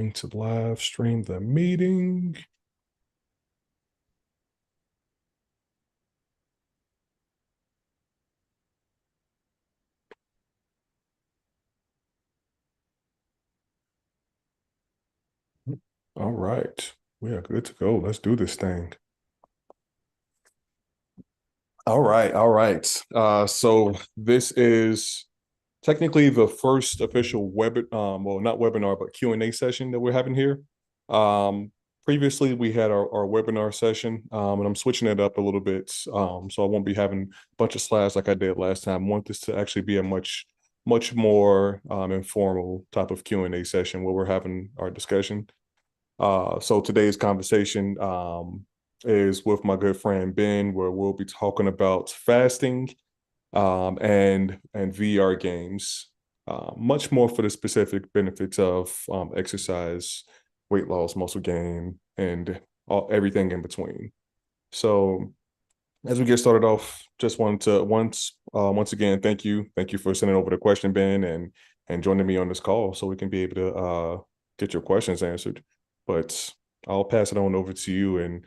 going to live stream the meeting. All right. We are good to go. Let's do this thing. All right. All right. So this is technically the first official well, not webinar, but Q&A session that we're having here. Previously we had our webinar session, and I'm switching it up a little bit. So I won't be having a bunch of slides like I did last time. I want this to actually be a much more informal type of Q&A session where we're having our discussion. So today's conversation is with my good friend Ben, where we'll be talking about fasting and VR games, much more for the specific benefits of exercise, weight loss, muscle gain, and everything in between. So as we get started off, just wanted to once again thank you for sending over the question, Ben, and joining me on this call so we can be able to get your questions answered. But I'll pass it on over to you and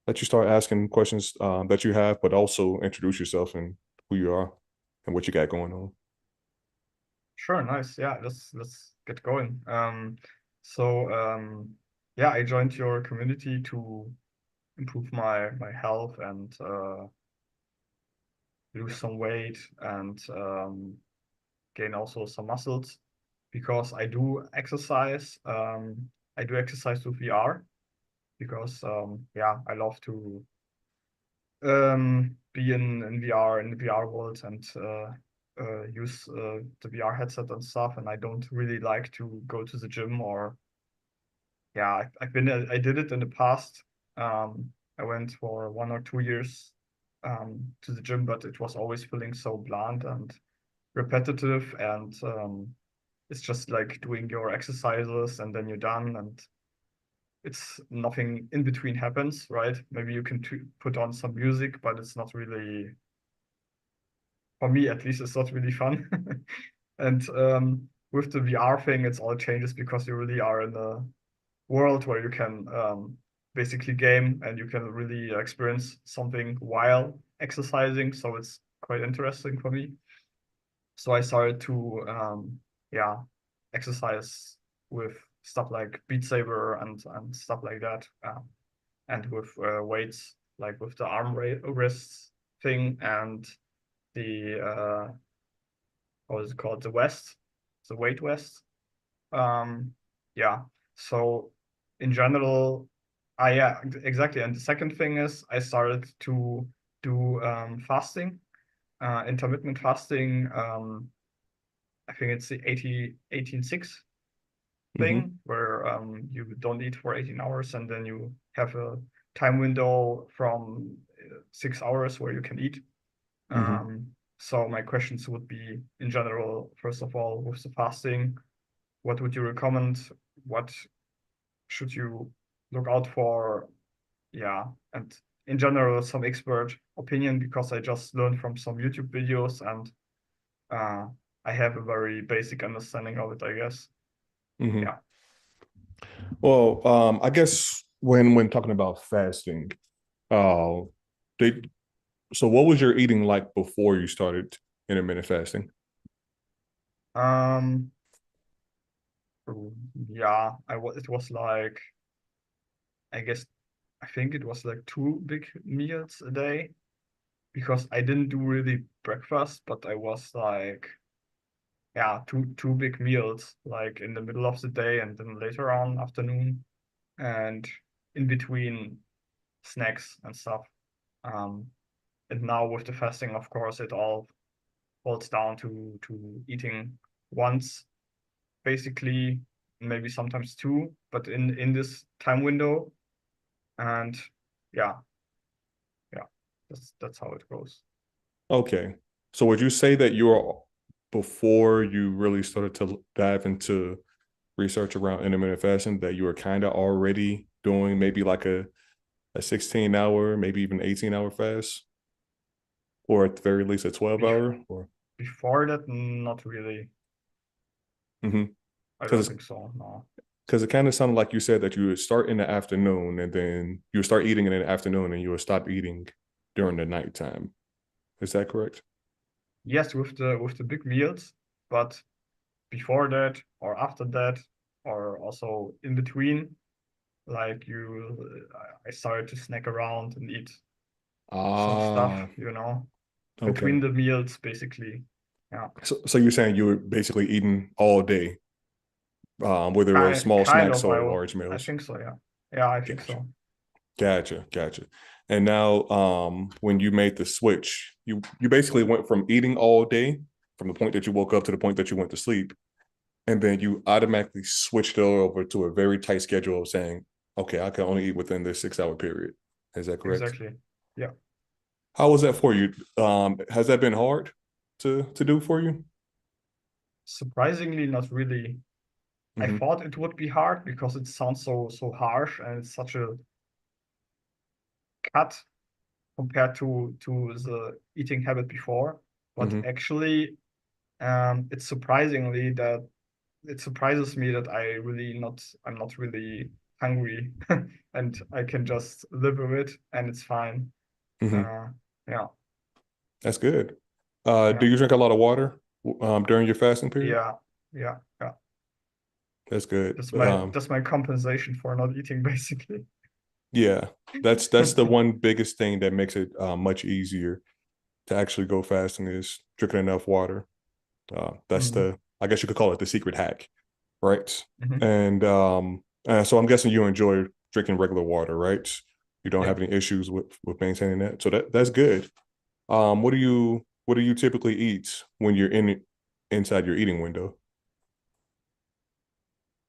let you start asking questions that you have, but also introduce yourself and who you are and what you got going on. Sure, nice. Yeah, let's get going. Yeah, I joined your community to improve my health and lose some weight and gain also some muscles because I do exercise. I do exercise with VR because yeah, I love to be in VR in the VR world and use the VR headset and stuff. And I don't really like to go to the gym or yeah, I did it in the past. I went for 1 or 2 years to the gym, but it was always feeling so bland and repetitive, and it's just like doing your exercises and then you're done, and it's nothing in between happens, right? Maybe you can put on some music, but it's not really, for me at least, it's not really fun. And with the VR thing, it's all changes because you really are in a world where you can basically game and you can really experience something while exercising. So it's quite interesting for me. So I started to yeah, exercise with stuff like Beat Saber and stuff like that, and with weights like with the wrists thing and the what is it called, the weight vest. Yeah. So in general, I yeah, exactly. And the second thing is I started to do fasting, intermittent fasting. I think it's the 18-6 Mm-hmm. thing where you don't eat for 18 hours and then you have a time window from 6 hours where you can eat. Mm-hmm. Um, so my questions would be in general, first of all, with the fasting, what would you recommend? What should you look out for? Yeah, and in general, some expert opinion because I just learned from some YouTube videos and uh, I have a very basic understanding of it, I guess. Mm-hmm. Yeah. Well, I guess when talking about fasting, uh, they so what was your eating like before you started intermittent fasting? Um, yeah, it was like, I guess, I think it was like two big meals a day because I didn't do really breakfast, but I was like, yeah, two big meals, like in the middle of the day and then later on afternoon and in between snacks and stuff. Um, and now with the fasting, of course, it all boils down to eating once, basically, maybe sometimes two, but in this time window. And yeah, yeah, that's how it goes. Okay. So would you say that before you really started to dive into research around intermittent fasting, that you were kind of already doing maybe like a 16-hour, maybe even 18-hour fast, or at the very least a 12 Bef- hour? Or Before that, not really. mm-hmm. I don't Because think so. No. because it kind of sounded like you said that you would start in the afternoon and then you would start eating in the afternoon and you would stop eating during the nighttime. Is that correct? Yes, with the big meals, but before that or after that or also in between, like I started to snack around and eat some stuff, Ah, between okay. the meals, basically. Yeah, So you're saying you were basically eating all day, whether it was small kind snacks of. or large I meals. think so. Yeah, yeah, I think Gotcha. so. Gotcha. And now, when you made the switch, you basically went from eating all day, from the point that you woke up to the point that you went to sleep, and then you automatically switched over to a very tight schedule of saying, "Okay, I can only eat within this 6 hour period." Is that correct? Exactly. Yeah. How was that for you? Has that been hard to do for you? Surprisingly, not really. I Mm-hmm. thought it would be hard because it sounds so harsh and it's such a cut compared to the eating habit before. But Mm-hmm. actually, it's surprisingly that it surprises me that I'm not really hungry and I can just live with it and it's fine. Mm-hmm. Uh, yeah, That's good. yeah, Do you drink a lot of water during your fasting period? yeah, yeah. That's good. That's my compensation for not eating, basically. Yeah, that's the one biggest thing that makes it much easier to actually go fasting is drinking enough water. That's Mm, the I guess you could call it the secret hack, right? mhm. And so I'm guessing you enjoy drinking regular water, right? You don't Yeah. have any issues with maintaining that, so that's good. What do you typically eat when you're inside your eating window?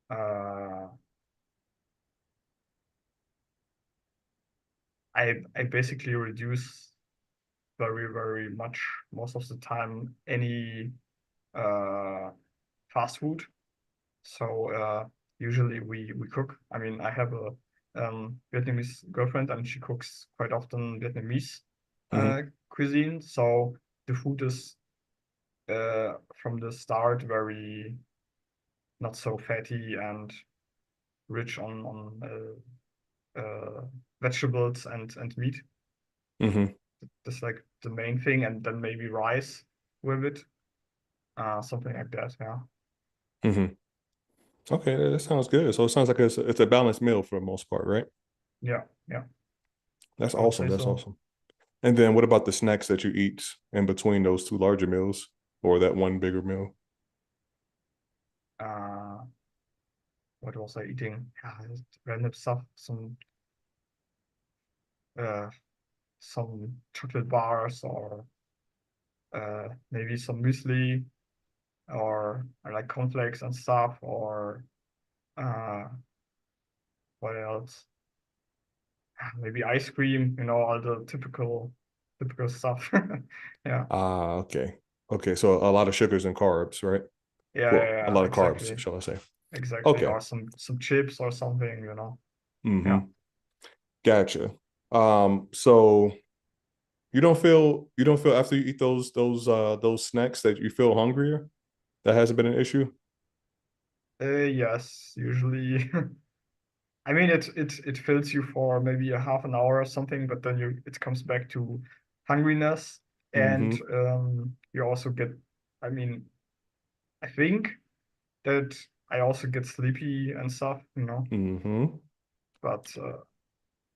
Uh, I basically reduce very much most of the time any uh fast food. So usually we cook. I mean, I have a Vietnamese girlfriend, and she cooks quite often Vietnamese Mm-hmm. cuisine. So the food is from the start very not so fatty and rich on vegetables and meat. Mm-hmm. That's like the main thing, and then maybe rice with it, something like that. Yeah, Mm-hmm. Okay, that sounds good. So it sounds like it's a balanced meal for the most part, right? yeah. That's I would awesome. say That's so. awesome. And then what about the snacks that you eat in between those two larger meals or that one bigger meal? Uh, what was I eating? Random stuff, uh, some chocolate bars or maybe some muesli or like cornflakes and stuff or uh, what else? Maybe ice cream, all the typical stuff. Yeah. Ah, okay. Okay, so a lot of sugars and carbs, right? Well, a lot of carbs, Exactly. shall I say. Exactly. Okay. Or some chips or something. Yeah. Mm-hmm. Gotcha. So you don't feel after you eat those snacks that you feel hungrier? That hasn't been an issue? Yes, usually. I mean, it fills you for maybe a half an hour or something, but then it comes back to hungriness, and Mm-hmm. you also get. I mean, I think that I also get sleepy and stuff. Mm-hmm. But yeah,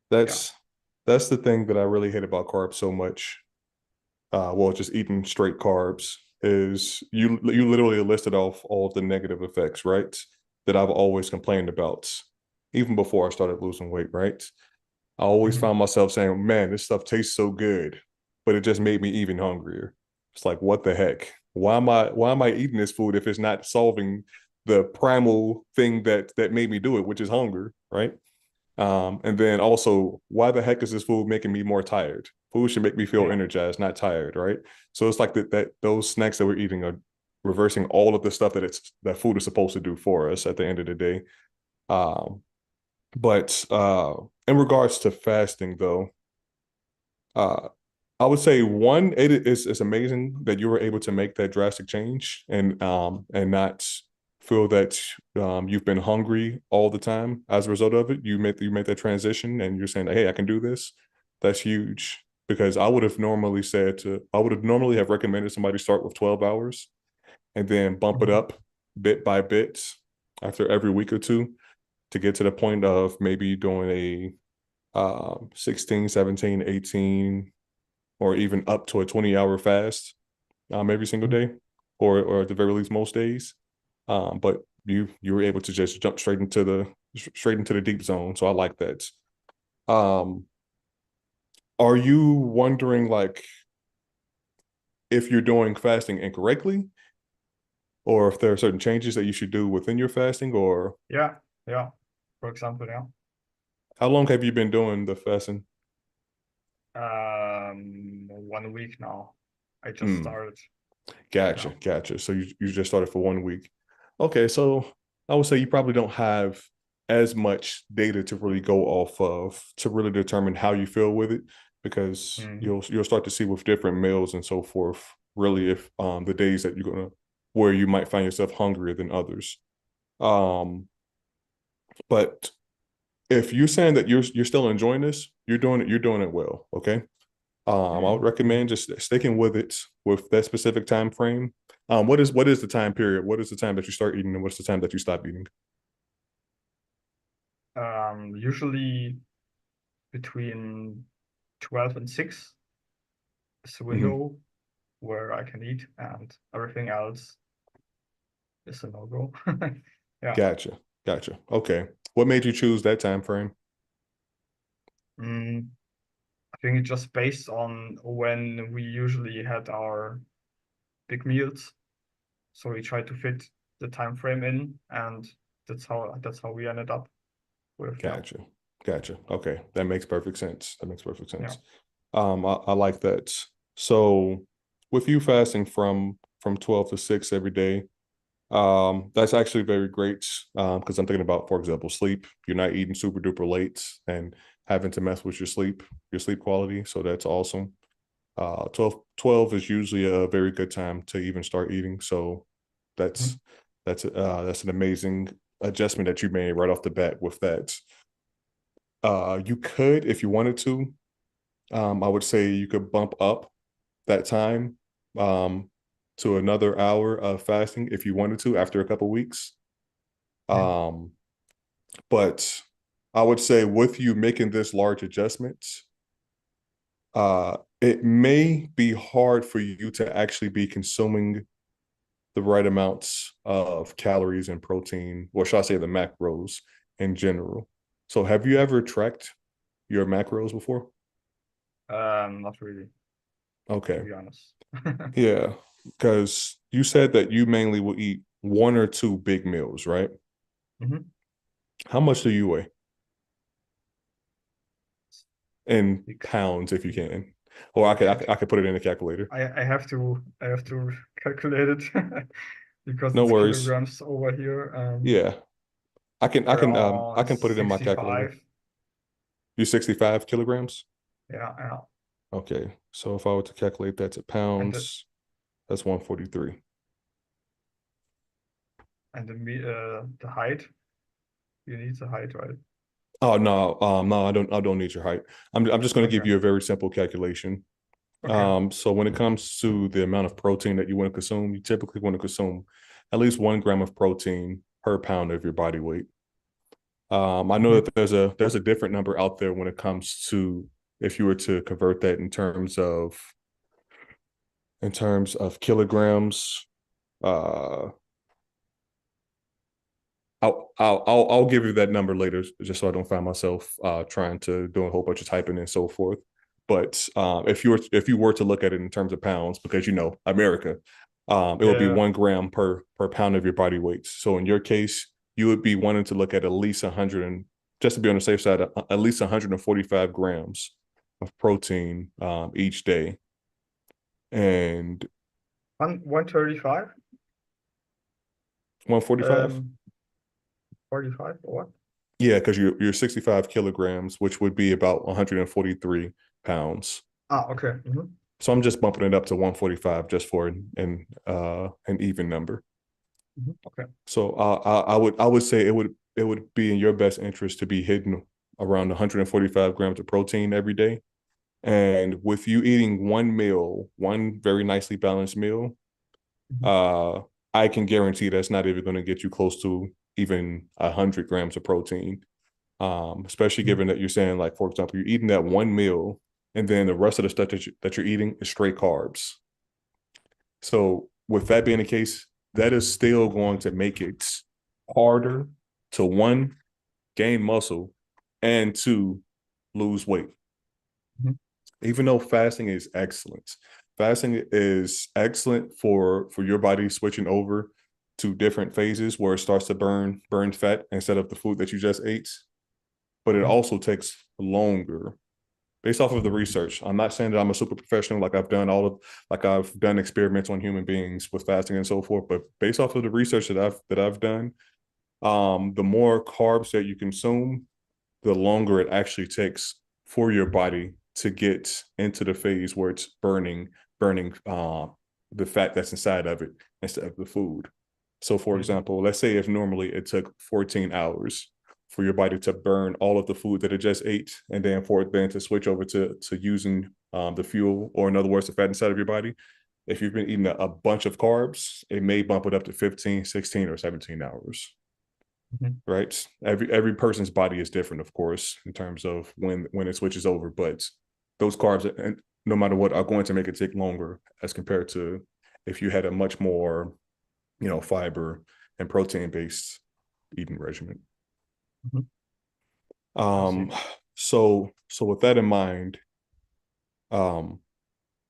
That's that's the thing that I really hate about carbs so much. Well, just eating straight carbs is you literally listed off all of the negative effects, right? That I've always complained about, even before I started losing weight, right? I always mhm, found myself saying, man, this stuff tastes so good, but it just made me even hungrier. It's like, what the heck? Why am I eating this food if it's not solving the primal thing that made me do it, which is hunger, right? And then also, why the heck is this food making me more tired? Food should make me feel yeah, energized, not tired, right? So it's like that those snacks that we're eating are reversing all of the stuff that food is supposed to do for us at the end of the day. Um, but in regards to fasting, though, uh, I would say one, it's amazing that you were able to make that drastic change and not feel that you've been hungry all the time as a result of it, you made that transition and you're saying, hey, I can do this. That's huge because I would have normally have recommended somebody start with 12 hours and then bump it Mhm. up bit by bit after every week or two to get to the point of maybe doing a 16, 17, 18, or even up to a 20-hour fast every single Mhm. day, or at the very least most days. But you were able to just jump straight into the deep zone. So I like that. Um, are you wondering like if you're doing fasting incorrectly, or if there are certain changes that you should do within your fasting, or Yeah, yeah. For example, yeah. how long have you been doing the fasting? 1 week now. I just Mm. started. Yeah. Gotcha. So you just started for 1 week. Okay, so I would say you probably don't have as much data to really go off of to really determine how you feel with it, because Mm. you'll start to see with different meals and so forth, really if the days that you're gonna where you might find yourself hungrier than others. Um, but if you're saying that you're still enjoying this, you're doing it well. Okay. I would Mm. Mm. recommend just sticking with it with that specific time frame. What is the time period? What is the time that you start eating and what's the time that you stop eating? Usually between 12 and 6 is the Hmm. window where I can eat, and everything else is a no-go. Yeah. Gotcha. Gotcha. Okay. What made you choose that time frame? Mm. I think it's just based on when we usually had our big meals. So we tried to fit the time frame in, and that's how we ended up with, yeah. Gotcha. Gotcha. Okay. That makes perfect sense. That makes perfect Yeah. sense. I like that. So with you fasting from 12 to 6 every day, that's actually very great. Because I'm thinking about, for example, sleep. You're not eating super duper late and having to mess with your sleep quality. So that's awesome. 12 is usually a very good time to even start eating. So that's Mhm. that's an amazing adjustment that you made right off the bat with that. You could, if you wanted to, I would say you could bump up that time um, to another hour of fasting if you wanted to after a couple weeks. Mhm. Um, but I would say with you making this large adjustment, it may be hard for you to actually be consuming the right amounts of calories and protein, or should I say the macros in general. So have you ever tracked your macros before? Not really, to Okay. be honest. Yeah. Because you said that you mainly will eat one or two big meals, right? Mhm. How much do you weigh in Bec- pounds, if you can? Or I could put it in a calculator. I have to calculate it because No it's worries. kilograms over here. Yeah. I Around can put it in my calculator. 65. You 65 kilograms? Yeah, yeah. Okay. So if I were to calculate that to And the pounds, that's 143. the height, you need the height, right? Oh no, no, I don't need your height. I'm just going to give Okay. you a very simple calculation. Okay. So when it comes to the amount of protein that you want to consume, you typically want to consume at least 1 gram of protein per pound of your body weight. I know Mhm. that there's a different number out there when it comes to if you were to convert that in terms of kilograms. Uh, I'll give you that number later, just so I don't find myself trying to do a whole bunch of typing and so forth. But if you were to look at it in terms of pounds, because you know America, it would be Yeah. 1 gram per pound of your body weight. So in your case, you would be wanting to look at least 100 and just to be on the safe side, at least 145 grams of protein each day, and 135. 145. 45 or what? Yeah, because you're 65 kilograms, which would be about 143 pounds. Ah, okay. So I'm just bumping it up to 145 just for an even number. Okay. So I would say it would be in your best interest to be hitting around 145 grams of protein every day. And with you eating one meal, one very nicely balanced meal, Mhm. uh, I can guarantee that's not even going to get you close to even 100 grams of protein. Especially Mhm. given that you're saying, like, for example, you're eating that one meal, and then the rest of the stuff that you're eating is straight carbs. So with that being the case, that is still going to make it harder to, one, gain muscle, and two, lose weight. Mhm. Even though fasting is excellent for your body switching over to different phases where it starts to burn fat instead of the food that you just ate, but it Mhm. also takes longer based off of the research. I'm not saying that I'm a super professional, like I've done experiments on human beings with fasting and so forth, but based off of the research that I've done, the more carbs that you consume, the longer it actually takes for your body to get into the phase where it's burning the fat that's inside of it instead of the food. So, for Mhm. example, let's say if normally it took 14 hours for your body to burn all of the food that it just ate, and then for it then to switch over to using the fuel, or in other words, the fat inside of your body. If you've been eating a bunch of carbs, it may bump it up to 15, 16, or 17 hours, Mhm. right? Every person's body is different, of course, in terms of when it switches over, but those carbs, and no matter what, are going to make it take longer as compared to if you had a much more, fiber and protein based eating regimen. Mhm. I see. Um, so with that in mind, um,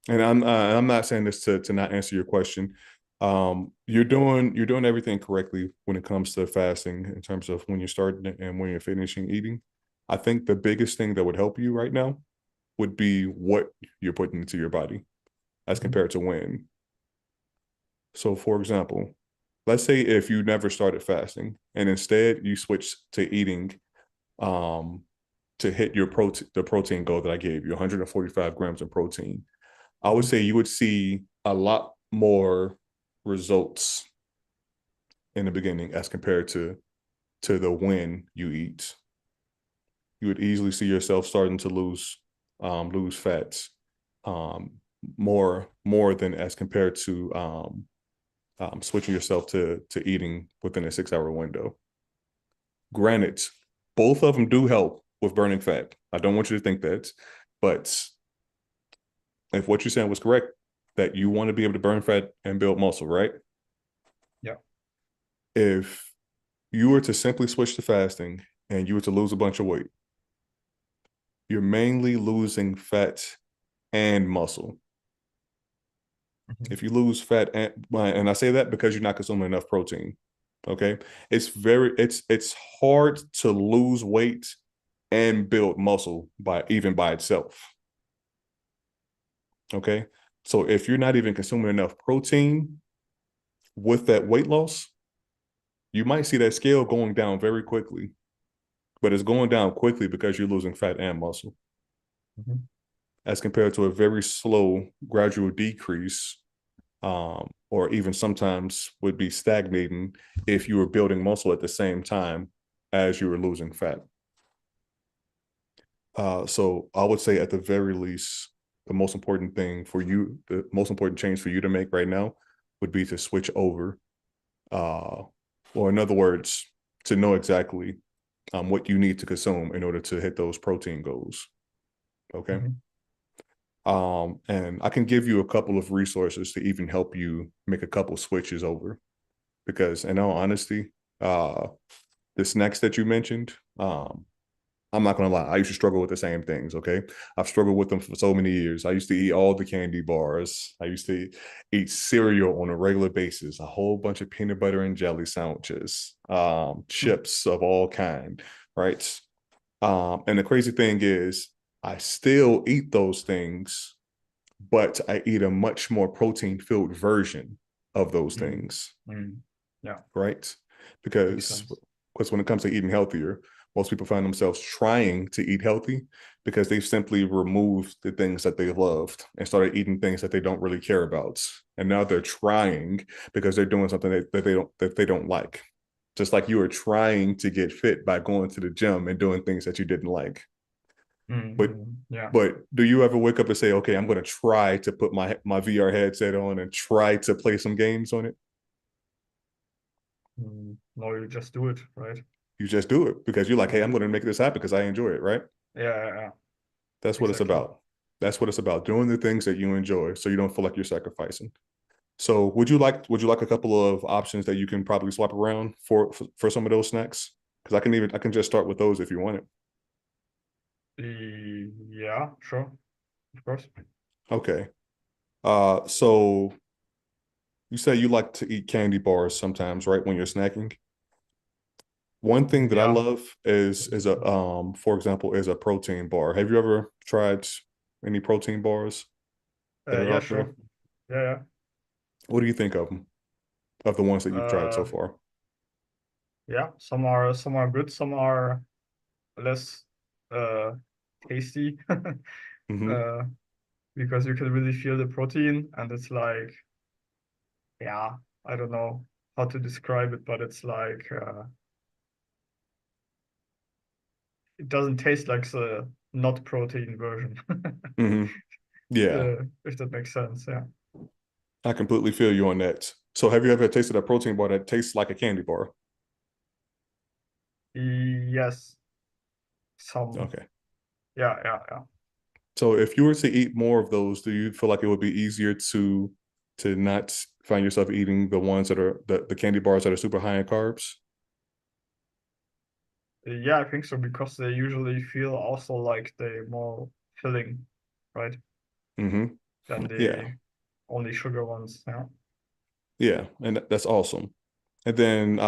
and I'm not saying this to not answer your question. You're doing everything correctly when it comes to fasting in terms of when you're starting it and when you're finishing eating. I think the biggest thing that would help you right now would be what you're putting into your body as Mhm. compared to when. So, for example, let's say if you never started fasting and instead you switch to eating, um, to hit your the protein goal that I gave you, 145 grams of protein. I would Mhm. say you would see a lot more results in the beginning as compared to the when you eat. You would easily see yourself starting to lose fats, um, more than as compared to switching yourself to eating within a 6 hour window. Granted, both of them do help with burning fat. I don't want you to think that, but if what you're saying was correct, that you want to be able to burn fat and build muscle, right? Yeah. If you were to simply switch to fasting and you were to lose a bunch of weight, you're mainly losing fat and muscle. Mhm. If you lose fat, and I say that because you're not consuming enough protein, okay? It's hard to lose weight and build muscle by itself, okay? So if you're not even consuming enough protein with that weight loss, you might see that scale going down very quickly, but it's going down quickly because you're losing fat and muscle, Mhm. as compared to a very slow, gradual decrease, or even sometimes would be stagnating if you were building muscle at the same time as you were losing fat. So I would say, at the very least, the most important change for you to make right now would be to switch over, uh, or in other words, to know exactly what you need to consume in order to hit those protein goals. Okay. Mhm. And I can give you a couple of resources to even help you make a couple switches over, because in all honesty, uh, the snacks that you mentioned, I'm not gonna lie, I used to struggle with the same things. Okay, I've struggled with them for so many years. I used to eat all the candy bars. I used to eat cereal on a regular basis, a whole bunch of peanut butter and jelly sandwiches, Mhm. chips of all kind, right? And the crazy thing is, I still eat those things, but I eat a much more protein filled version of those Mhm. things, Mhm. Yeah. right? Makes Because sense. because when it comes to eating healthier, most people find themselves trying to eat healthy because they've simply removed the things that they loved and started eating things that they don't really care about. And now they're trying because they're doing something that they don't like. Just like you were trying to get fit by going to the gym and doing things that you didn't like. But Yeah. but do you ever wake up and say, okay, I'm going to try to put my VR headset on and try to play some games on it? No, you just do it, right? You just do it because you're like, hey, Yeah. I'm going to make this happen because I enjoy it, right? Yeah, yeah, That's what it's exactly. about. That's what it's about. Doing the things that you enjoy, so you don't feel like you're sacrificing. So, would you like a couple of options that you can probably swap around for some of those snacks? Because I can just start with those if you want it. Yeah, sure, of course. Okay. So you say you like to eat candy bars sometimes, right? When you're snacking. One thing that I Yeah. love is a for example, is a protein bar. Have you ever tried any protein bars that are Yeah, out there? sure. Yeah, What do you think of them? Of the ones that yeah. you've tried so far? Yeah, some are good, some are less uh tasty. Hmm. Uh because you can really feel the protein and it's like, yeah, I don't know how to describe it, but it's like it doesn't taste like the not protein version. Hmm. Yeah, If that makes sense, yeah. I completely feel you on that. So have you ever tasted a protein bar that tastes like a candy bar? Yes, some, Okay. yeah, yeah, yeah. So if you were to eat more of those, do you feel like it would be easier to not find yourself eating the ones that are the candy bars that are super high in carbs? Yeah, I think so because they usually feel also like they're more filling, right? Hmm. Than Yeah. the only sugar ones. Yeah. Yeah. And that's awesome. And then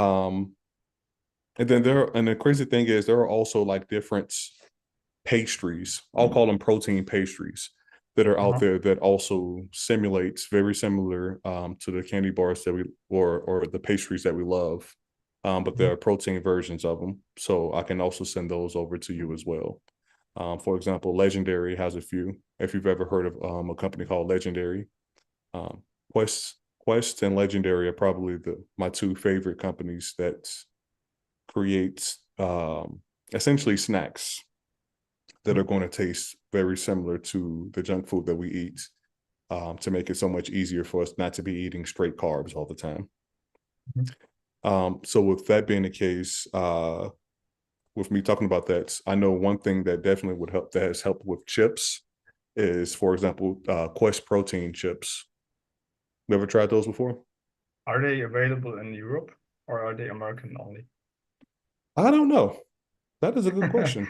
and the crazy thing is there are also like different pastries. I'll call them protein pastries that are out Uh-huh. there that also simulates very similar to the candy bars that we or the pastries that we love. But there Mhm. are protein versions of them, so I can also send those over to you as well. For example, Legendary has a few. If you've ever heard of a company called Legendary, um, Quest Quest and Legendary are probably the my two favorite companies that create essentially snacks that are going to taste very similar to the junk food that we eat, to make it so much easier for us not to be eating straight carbs all the time. Mhm. So with that being the case, with me talking about that, I know one thing that definitely would help that has helped with chips is, for example, Quest protein chips. You ever tried those before? Are they available in Europe or are they American only? I don't know. That is a good question.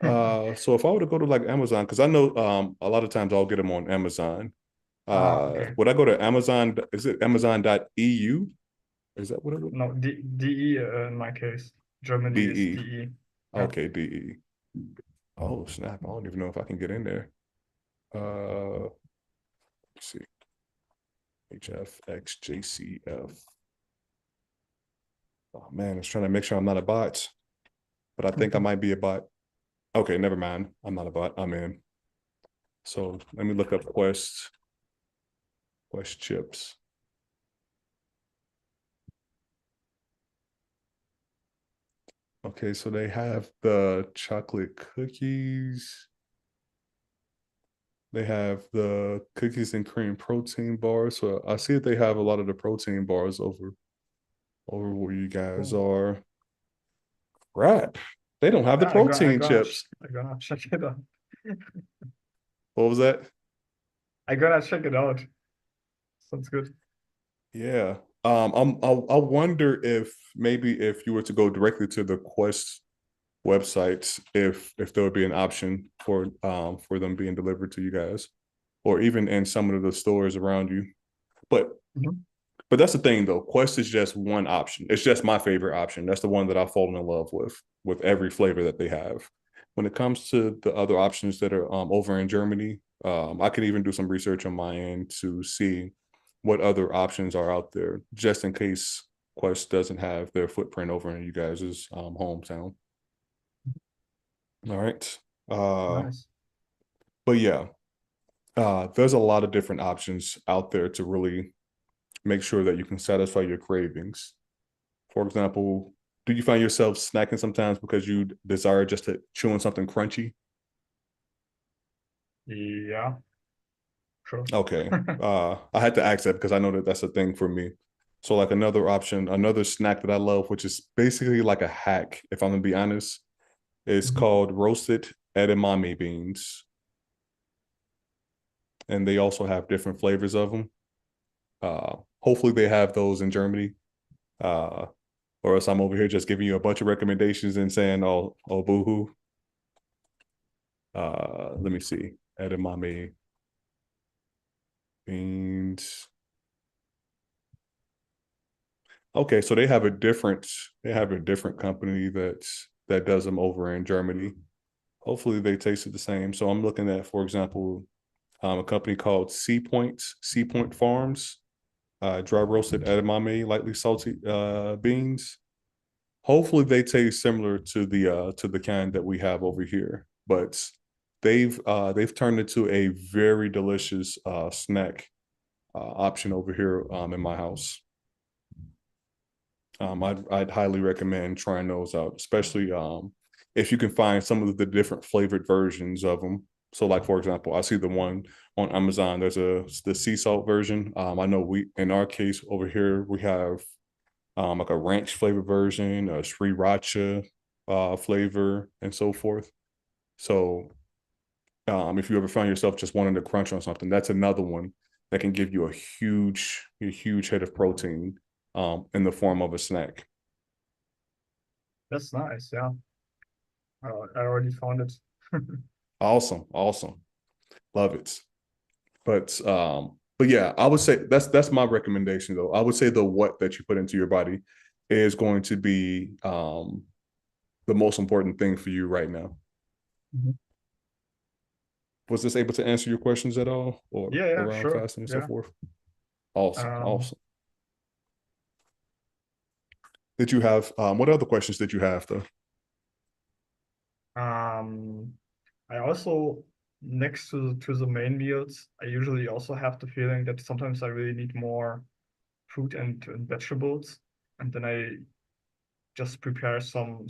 So if I were to go to like Amazon, because I know a lot of times I'll get them on Amazon. Ah, okay. Would I go to Amazon? Is it Amazon.eu? Is that what it would? No, DE in my case. Germany is DE. DE. Yeah. Okay, DE. Oh snap! I don't even know if I can get in there. Let's see. HFXJCF. Oh man, it's trying to make sure I'm not a bot, but I think I might be a bot. Okay, never mind. I'm not a bot. I'm in. So let me look up Quest chips. Okay, so they have the chocolate cookies. They have the cookies and cream protein bars. So I see that they have a lot of the protein bars over where you guys Cool. are. Crap. They don't have the Yeah, I protein gonna chips. I gonna check it out. What was that? I gonna check it out. Sounds good. Yeah. I wonder if maybe if you were to go directly to the Quest websites, if there would be an option for them being delivered to you guys, or even in some of the stores around you. But Mhm. But that's the thing though. Quest is just one option. It's just my favorite option. That's the one that I've fallen in love with every flavor that they have. When it comes to the other options that are over in Germany, I could even do some research on my end to see what other options are out there, just in case. Quest doesn't have their footprint over in you guys' hometown. All right. Uh, Nice. but yeah, there's a lot of different options out there to really make sure that you can satisfy your cravings. For example, do you find yourself snacking sometimes because you desire just to chew on something crunchy? Yeah, sure. Okay. I had to ask that because I know that that's a thing for me. So like another option, another snack that I love, which is basically like a hack, if I'm gonna be honest, is Mhm. called roasted edamame beans. And they also have different flavors of them. Hopefully they have those in Germany. Uh, or else I'm over here just giving you a bunch of recommendations and saying, oh, boohoo. Let me see. Edamame beans. Okay, so they have a different company that does them over in Germany. Hopefully they taste it the same. So I'm looking at, for example, a company called Sea Point Farms, dry roasted edamame, lightly salty beans. Hopefully they taste similar to the kind that we have over here, but they've turned into a very delicious snack option over here in my house. I'd highly recommend trying those out, especially if you can find some of the different flavored versions of them. So, like for example, I see the one on Amazon. There's the sea salt version. I know we in our case over here we have like a ranch flavor version, a sriracha flavor, and so forth. So, if you ever find yourself just wanting to crunch on something, that's another one that can give you a huge hit of protein in the form of a snack. That's nice. Yeah, I already found it. Awesome, awesome, love it. But yeah, I would say that's my recommendation though. I would say the what that you put into your body is going to be the most important thing for you right now. Mhm. Was this able to answer your questions at all, or Yeah, yeah, around sure. fasting and so Yeah. forth? Awesome, Um, awesome. Did you have what other questions did you have though? um, I also, next to the main meals, I usually also have the feeling that sometimes I really need more fruit and vegetables, and then I just prepare some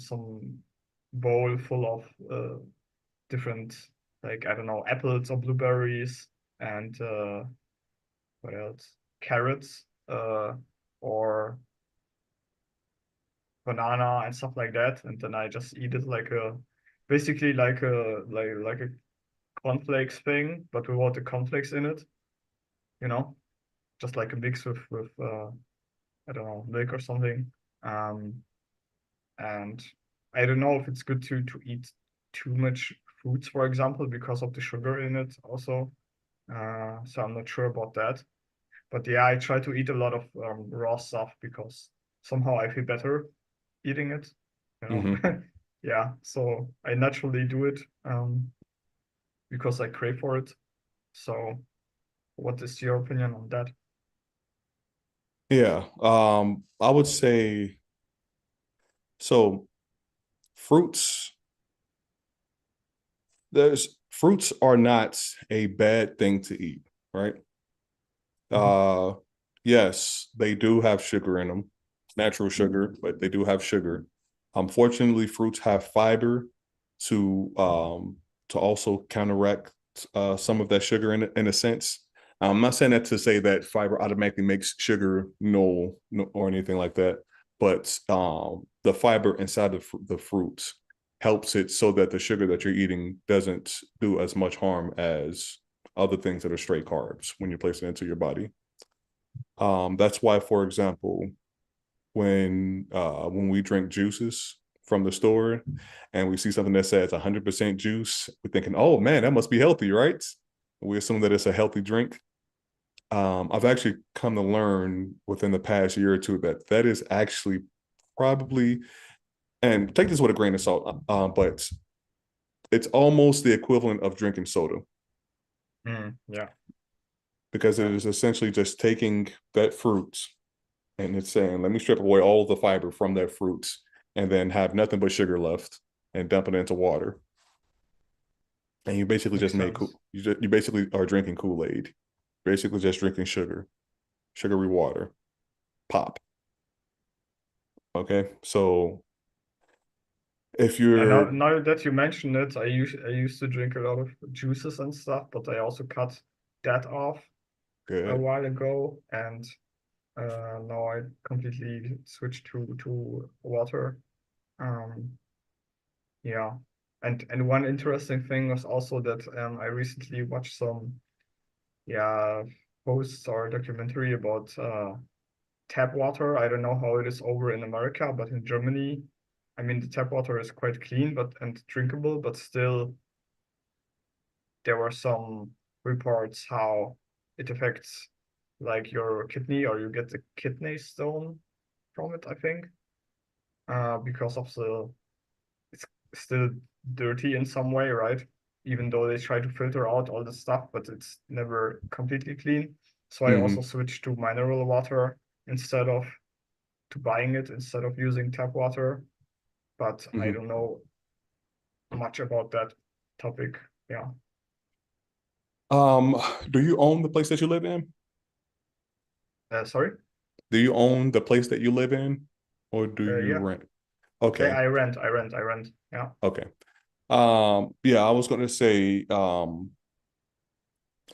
bowl full of different, like, I don't know, apples or blueberries and what else? Carrots, or banana and stuff like that, and then I just eat it like a, basically like a cornflakes thing, but without the cornflakes in it, you know, just like a mix with I don't know, milk or something. Um, and I don't know if it's good to eat too much fruits, for example, because of the sugar in it also. So I'm not sure about that. But yeah, I try to eat a lot of raw stuff because somehow I feel better eating it, you know. Mm-hmm. Yeah, so I naturally do it because I crave for it. So what is your opinion on that? Yeah, I would say so. Fruits, there's fruits are not a bad thing to eat, right? Mhm. Uh, yes, they do have sugar in them, natural sugar, but they do have sugar. Unfortunately, fruits have fiber to um to also counteract some of that sugar in a sense. I'm not saying that to say that fiber automatically makes sugar no or anything like that, but the fiber inside of the fruits helps it so that the sugar that you're eating doesn't do as much harm as other things that are straight carbs when you place it into your body. That's why, for example, when we drink juices from the store and we see something that says 100% juice, we're thinking, oh man, that must be healthy, right? We assume that it's a healthy drink. I've actually come to learn within the past year or two that that is actually probably, and take this with a grain of salt, but it's almost the equivalent of drinking soda Yeah, because it yeah. is essentially just taking that fruit and it's saying, let me strip away all of the fiber from that fruit and then have nothing but sugar left and dump it into water. And you basically Makes just sense. you basically are drinking Kool-Aid, basically just drinking sugar, sugary water, pop. Okay, so if And you're now that you mention it, I used to drink a lot of juices and stuff, but I also cut that off a good, while ago, and now I completely switched to water. Um, yeah, and one interesting thing was also that I recently watched some yeah posts or documentary about tap water. I don't know how it is over in America, but in Germany, I mean the tap water is quite clean but and drinkable, but still there were some reports how it affects like your kidney or you get the kidney stone from it, I think, because of the it's still dirty in some way, right? Even though they try to filter out all the stuff, but it's never completely clean. So I also mm-hmm, switched to mineral water instead of to buying it instead of using tap water. But I mm-hmm. don't know much about that topic. Yeah. Um, do you own the place that you live in? Sorry. Do you own the place that you live in, or do you Yeah. rent? Okay, I rent. Yeah. okay. Yeah, I was gonna say,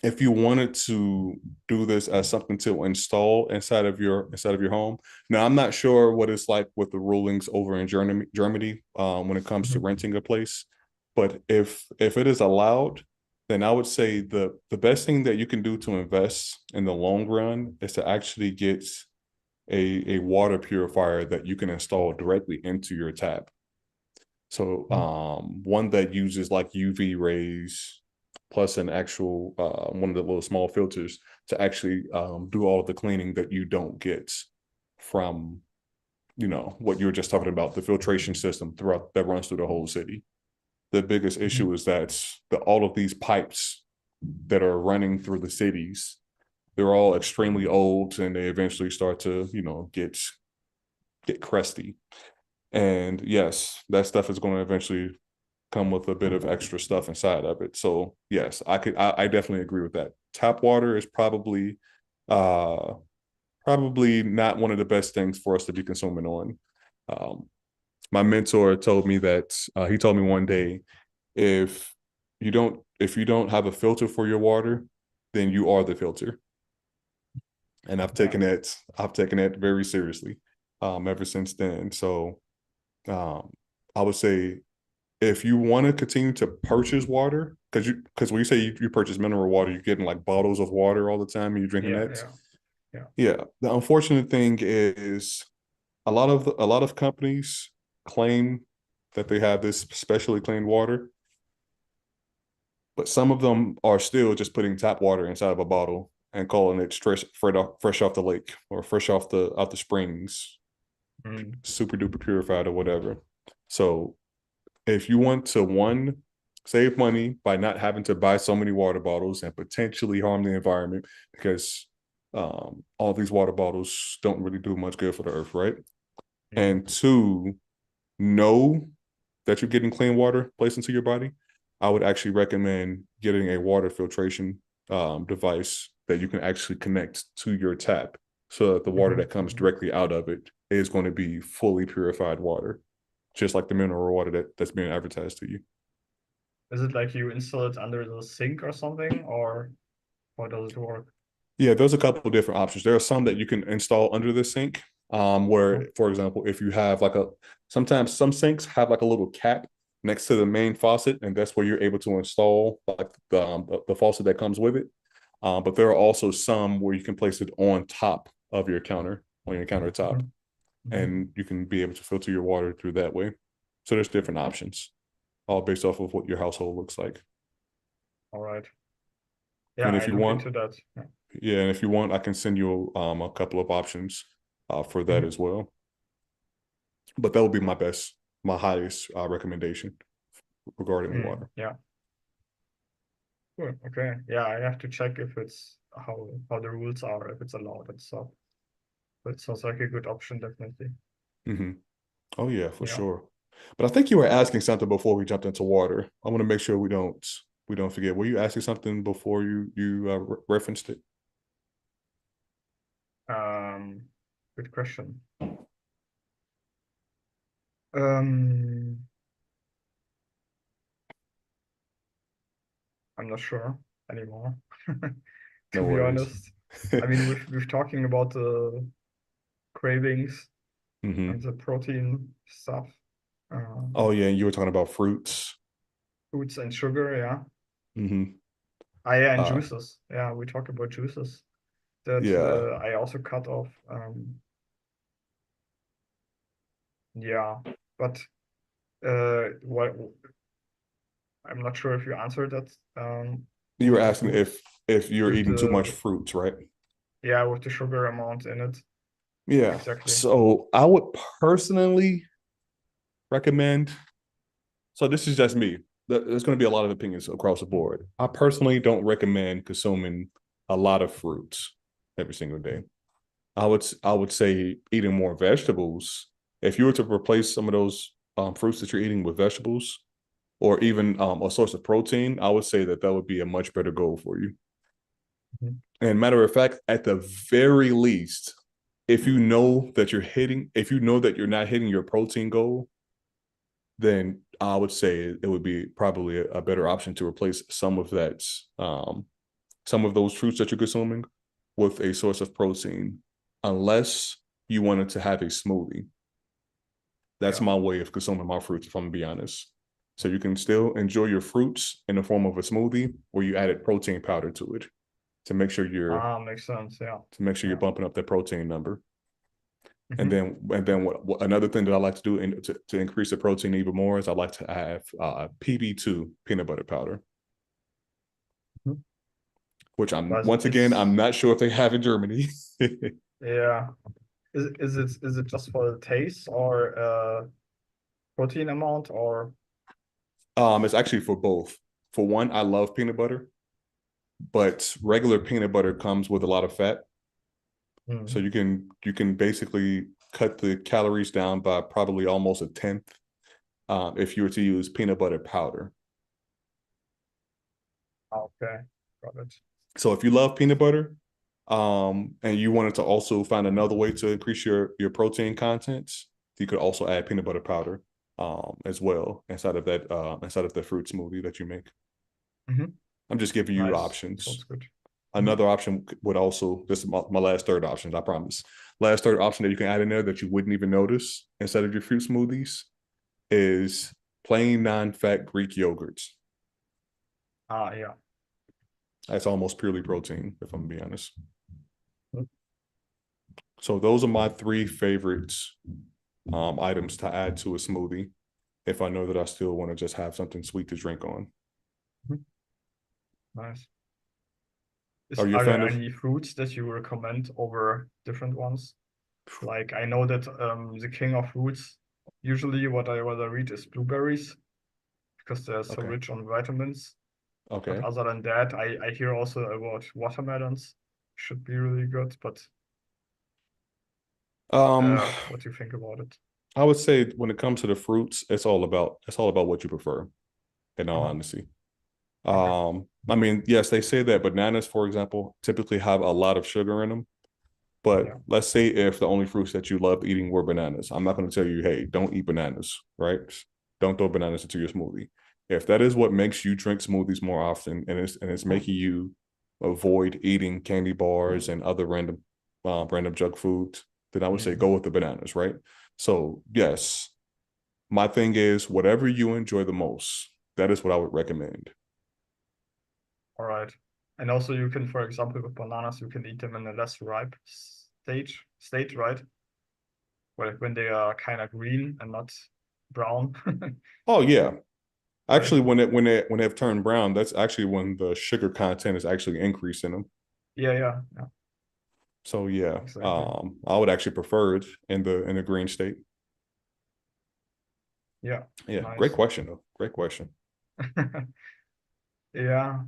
if you wanted to do this as something to install inside of your home. Now, I'm not sure what it's like with the rulings over in Germany, when it comes to Mhm. renting a place, but if it is allowed, then I would say the best thing that you can do to invest in the long run is to actually get a water purifier that you can install directly into your tap. So one that uses like UV rays plus an actual one of the little small filters to actually do all of the cleaning that you don't get from what you were just talking about, the filtration system throughout that runs through the whole city. The biggest issue Mhm. is that all of these pipes that are running through the cities, they're all extremely old and they eventually start to get crusty. And yes, that stuff is going to eventually come with a bit of extra stuff inside of it. So yes, I definitely agree with that. Tap water is uh probably not one of the best things for us to be consuming on. Um, my mentor told me that he told me one day, if if you don't have a filter for your water, then you are the filter. And Yeah. I've taken it very seriously ever since then. So um, I would say, if you want to continue to purchase water, because when you say you purchase mineral water, you're getting like bottles of water all the time and you're drinking Yeah. that. Yeah. Yeah. Yeah. The unfortunate thing is a lot of companies claim that they have this specially clean water, but some of them are still just putting tap water inside of a bottle and calling it fresh off the lake or fresh off the out the springs, Mm. super duper purified or whatever. So if you want to, one, save money by not having to buy so many water bottles and potentially harm the environment, because all these water bottles don't really do much good for the earth, right? Yeah. And two, know that you're getting clean water placed into your body. I would actually recommend getting a water filtration device that you can actually connect to your tap, so that the water Mhm. that comes Mhm. directly out of it is going to be fully purified water, just like the mineral water that's being advertised to you. Is it like you install it under the sink or something, or how does it work? Yeah, there's a couple of different options. There are some that you can install under the sink, Oh. where, for example, if you have like sometimes some sinks have like a little cap next to the main faucet, and that's where you're able to install like the faucet that comes with it. But there are also some where you can place it on top of your counter, on your countertop, Mhm. Mhm. and you can be able to filter your water through that way. So there's different options, all based off of what your household looks like. All right. Yeah, And I if you look want, into that. Yeah. yeah, and if you want, I can send you a couple of options for that Mhm. as well. But that would be my highest recommendation regarding Mm. water. Yeah. Cool. Okay. Yeah, I have to check if it's how the rules are, if it's allowed and stuff. But it sounds like a good option, definitely. Hmm. Oh yeah, for Yeah. sure. But I think you were asking something before we jumped into water. I want to make sure we don't forget. Were you asking something before you referenced it? Um, Good question. Um, I'm not sure anymore, No to be worries. honest. I mean, we've talking about the cravings and Hmm. the protein stuff, Oh yeah, and you were talking about fruits. foods and sugar, yeah. Hmm. Yeah, and Uh, juices. Yeah, we talk about juices that yeah, I also cut off. Yeah, but what I'm not sure if you answered that you were with the asking food, if you're with eating too much the fruits, right? yeah, with the sugar amount in it. Yeah. Exactly. So I would personally recommend. So this is just me. There's going to be a lot of opinions across the board. I personally don't recommend consuming a lot of fruits every single day. I would say eating more vegetables. If you were to replace some of those fruits that you're eating with vegetables, or even a source of protein, I would say that that would be a much better goal for you. Mhm. And matter of fact, at the very least, if you know that you're not hitting your protein goal, then I would say it would be probably a better option to replace some of those fruits that you're consuming with a source of protein, unless you wanted to have a smoothie. That's Yeah. my way of consuming my fruits, if I'm gonna be honest. So you can still enjoy your fruits in the form of a smoothie, or you added protein powder to it to make sure you're Ah, makes sense. Yeah. Yeah. bumping up that protein number. And Hmm. then what another thing that I like to do to increase the protein even more is I like to have PB2 peanut butter powder, which I'm But once again I'm not sure if they have in Germany. yeah, is it just for the taste or protein amount or It's actually for both. For one, I love peanut butter, but regular peanut butter comes with a lot of fat, so hmm. you can basically cut the calories down by probably almost a tenth if you were to use peanut butter powder. Okay, got it. So if you love peanut butter, and you wanted to also find another way to increase your protein contents, you could also add peanut butter powder as well inside of the fruit smoothie that you make. Hmm. I'm just giving you Nice. options. Sounds good. Hmm. Another option would also, this is my last third option, I promise. Last third option that you can add in there that you wouldn't even notice instead of your fruit smoothies is plain non-fat Greek yogurts. Ah, yeah. That's almost purely protein, if I'm gonna be honest. Hmm. So those are my three favorites items to add to a smoothie if I know that I still want to just have something sweet to drink on. Hmm. Nice. Are you a Are fan there of? any fruits that you recommend over different ones? Like I know that the king of fruits, usually what I read is blueberries because they're so Okay. rich on vitamins. But Okay. other than that, I hear also about watermelons. Should be really good, but Um, what do you think about it? I would say when it comes to the fruits, it's all about what you prefer, in all Uh-huh. honesty. Okay. I mean, yes, they say that bananas, for example, typically have a lot of sugar in them. But Yeah. let's say if the only fruits that you love eating were bananas, I'm not going to tell you, hey, don't eat bananas, right? Don't throw bananas into your smoothie. If that is what makes you drink smoothies more often, and it's making you avoid eating candy bars and other random junk foods, then I would say Mhm. go with the bananas, right? So yes, my thing is whatever you enjoy the most, that is what I would recommend. All right. And also you can, for example, with bananas, you can eat them in a less ripe state, right? When they are kind of green and not brown, Oh yeah, right? actually, when they've turned brown, that's actually when the sugar content is actually increasing them. Yeah, yeah, yeah, So yeah, exactly. I would actually prefer it in the green state. Yeah, Yeah, great nice. question though. Great question. Yeah.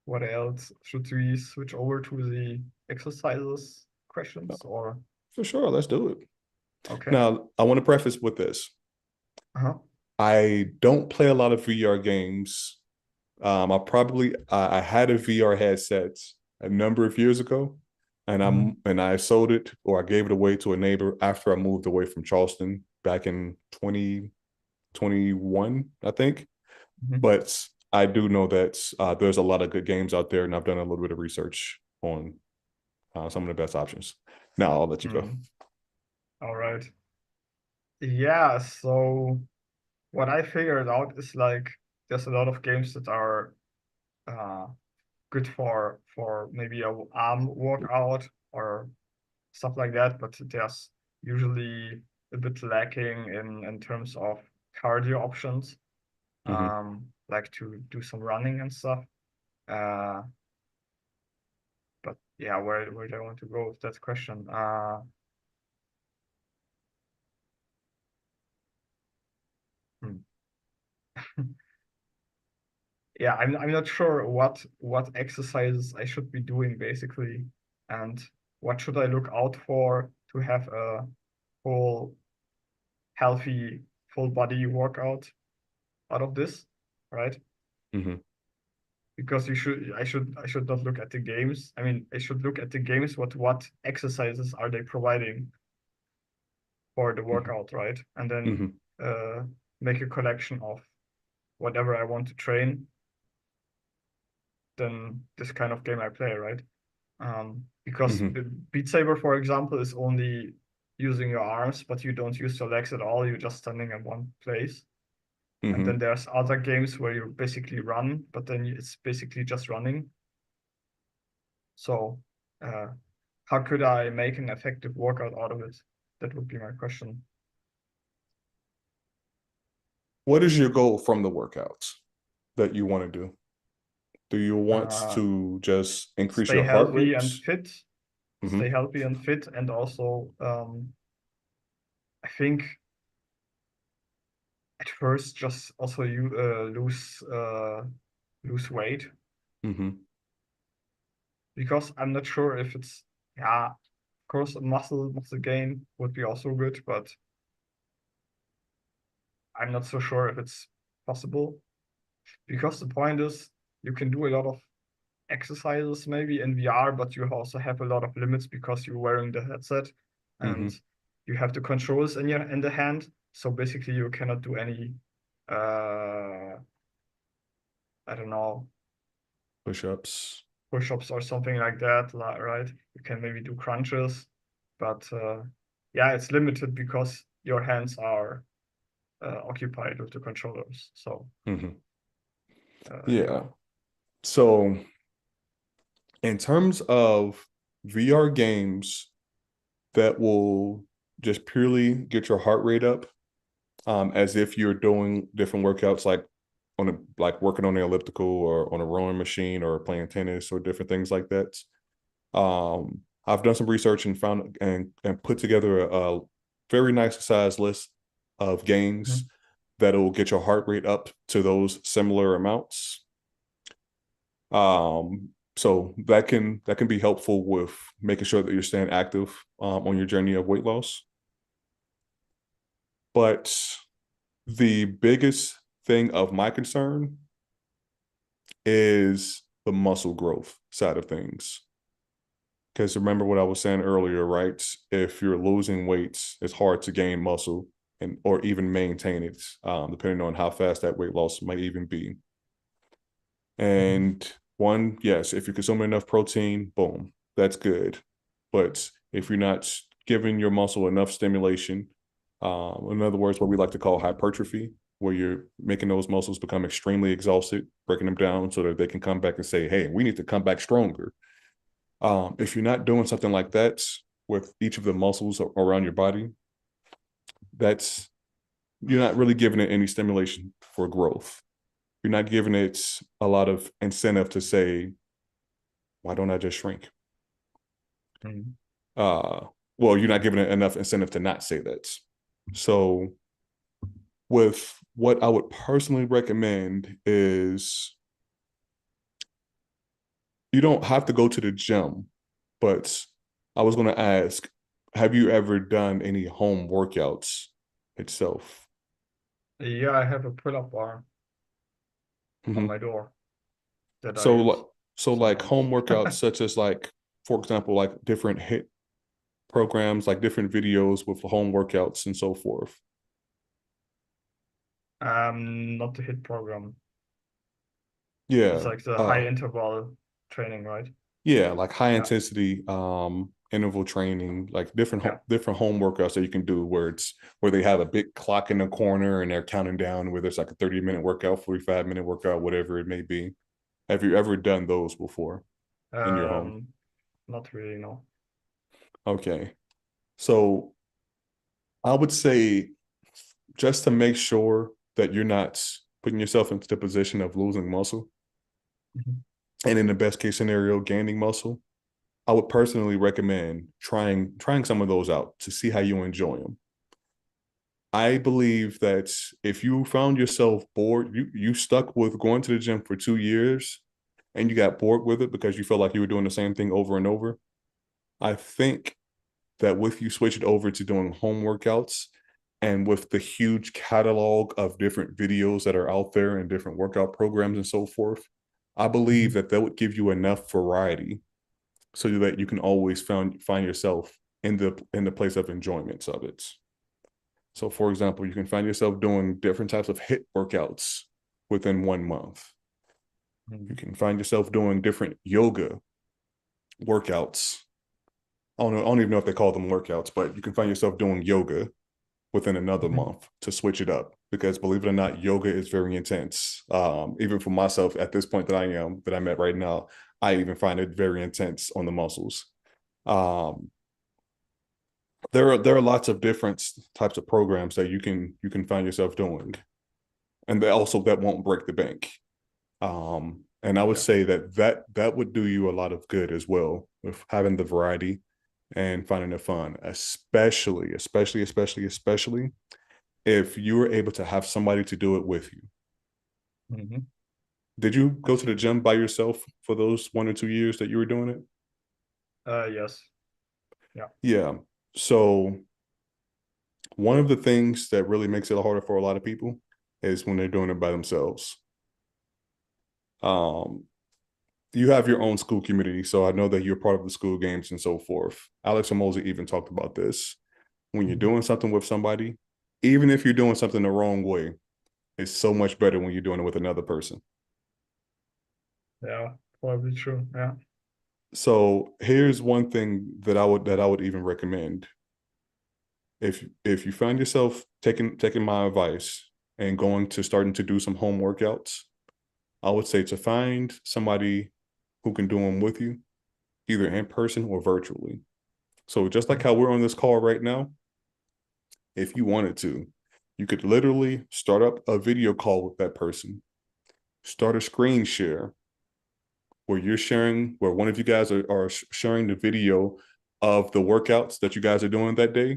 What else? Should we switch over to the exercises questions or For sure, let's do it. okay. Now, I want to preface with this. Uh-huh. I don't play a lot of VR games. I had a VR headset a number of years ago, and Mhm. I sold it or I gave it away to a neighbor after I moved away from Charleston back in 2021, I think. Mhm. But I do know that there's a lot of good games out there, and I've done a little bit of research on some of the best options. Now I'll let you go. Mm. All right. Yeah, so what I figured out is like there's a lot of games that are uh good for maybe a arm workout or stuff like that, but there's usually a bit lacking in terms of cardio options, Hmm. like to do some running and stuff. Uh, but yeah, where do I want to go with that question? Hmm. Yeah, I'm not sure what exercises I should be doing basically, and what should I look out for to have a whole healthy full body workout out of this, right? Hmm. Because I should not look at the games. I mean, I should look at the games. What exercises are they providing for the workout, right? And then Hmm. uh, make a collection of whatever I want to train. Then this kind of game I play, right? Because Hmm. Beat Saber, for example, is only using your arms, but you don't use your legs at all. You're just standing in one place. And then Hmm. there's other games where you basically run, but then it's basically just running. So, uh, how could I make an effective workout out of it? That would be my question. What is your goal from the workouts that you want to do? Do you want Uh, to just increase Stay your heart healthy rate? and fit, Hmm. and also, I think at first just also you lose weight Hmm. because I'm not sure if it's yeah, of course, a muscle gain would be also good, but I'm not so sure if it's possible because the point is you can do a lot of exercises maybe in VR, but you also have a lot of limits because you're wearing the headset and Hmm. you have the controls in the hand. So basically, you cannot do any I don't know, Push-ups. push-ups or something like that, right? You can maybe do crunches, but yeah, it's limited because your hands are occupied with the controllers. So Hmm. yeah. Yeah. So in terms of VR games that will just purely get your heart rate up, as if you're doing different workouts like working on the elliptical or on a rowing machine or playing tennis or different things like that. I've done some research and found and put together a very nice size list of games Mhm. that'll get your heart rate up to those similar amounts. So that can be helpful with making sure that you're staying active on your journey of weight loss. But the biggest thing of my concern is the muscle growth side of things. Because remember what I was saying earlier, right? If you're losing weight, it's hard to gain muscle and or even maintain it, depending on how fast that weight loss might even be. Mhm. And one, yes, if you're consuming enough protein, boom, that's good. But if you're not giving your muscle enough stimulation, in other words, what we like to call hypertrophy, where you're making those muscles become extremely exhausted, breaking them down so that they can come back and say, hey, we need to come back stronger. If you're not doing something like that with each of the muscles around your body, that's you're not really giving it any stimulation for growth. You're not giving it a lot of incentive to say, why don't I just shrink? Mhm. Uh, well, you're not giving it enough incentive to not say that. So, with what I would personally recommend is you don't have to go to the gym, but I was going to ask, have you ever done any home workouts itself? Yeah, I have a pull-up bar on Hmm. my door that I So, like, use so like sometimes. home workouts, such as like, for example, like different hit programs, like different videos with home workouts and so forth. Not the HIIT program. It's Yeah. like the high interval training, right? Yeah, like high Yeah, intensity interval training, like yeah. different home workouts that you can do where they have a big clock in the corner and they're counting down where there's like a 30-minute workout, 45-minute workout, whatever it may be. Have you ever done those before in your home? Um, Not really, no. Okay. So I would say just to make sure that you're not putting yourself into the position of losing muscle Mhm. and in the best case scenario gaining muscle, I would personally recommend trying some of those out to see how you enjoy them. I believe that if you found yourself bored, you stuck with going to the gym for 2 years and you got bored with it because you felt like you were doing the same thing over and over. I think that with you switching over to doing home workouts and with the huge catalog of different videos that are out there and different workout programs and so forth, I believe Mhm. that would give you enough variety so that you can always find yourself in the place of enjoyments of it. So, for example, you can find yourself doing different types of hit workouts within 1 month. You Mhm. can find yourself doing different yoga workouts. I don't even know if they call them workouts, but you can find yourself doing yoga within another Mhm. month to switch it up. Because believe it or not, yoga is very intense. Even for myself at this point that I'm at right now, I even find it very intense on the muscles. Um, there are lots of different types of programs that you can find yourself doing, and that won't break the bank. And I would Yeah. say that would do you a lot of good as well with having the variety and finding it fun, especially if you were able to have somebody to do it with you. Mhm. Did you go to the gym by yourself for those 1 or 2 years that you were doing it? Yes. Yeah. Yeah. So one of the things that really makes it harder for a lot of people is when they're doing it by themselves. Um, you have your own school community, so I know that you're part of the school games and so forth. Alex Hormozy even talked about this. When you're Mhm. doing something with somebody, even if you're doing something the wrong way, it's so much better when you're doing it with another person. Yeah, probably true. Yeah. So here's one thing that I would even recommend. If you find yourself taking my advice and going to starting to do some home workouts, I would say to find somebody who can do them with you, either in person or virtually. So just like Mhm. how we're on this call right now, if you wanted to, you could literally start up a video call with that person, start a screen share where one of you guys are sharing the video of the workouts that you guys are doing that day,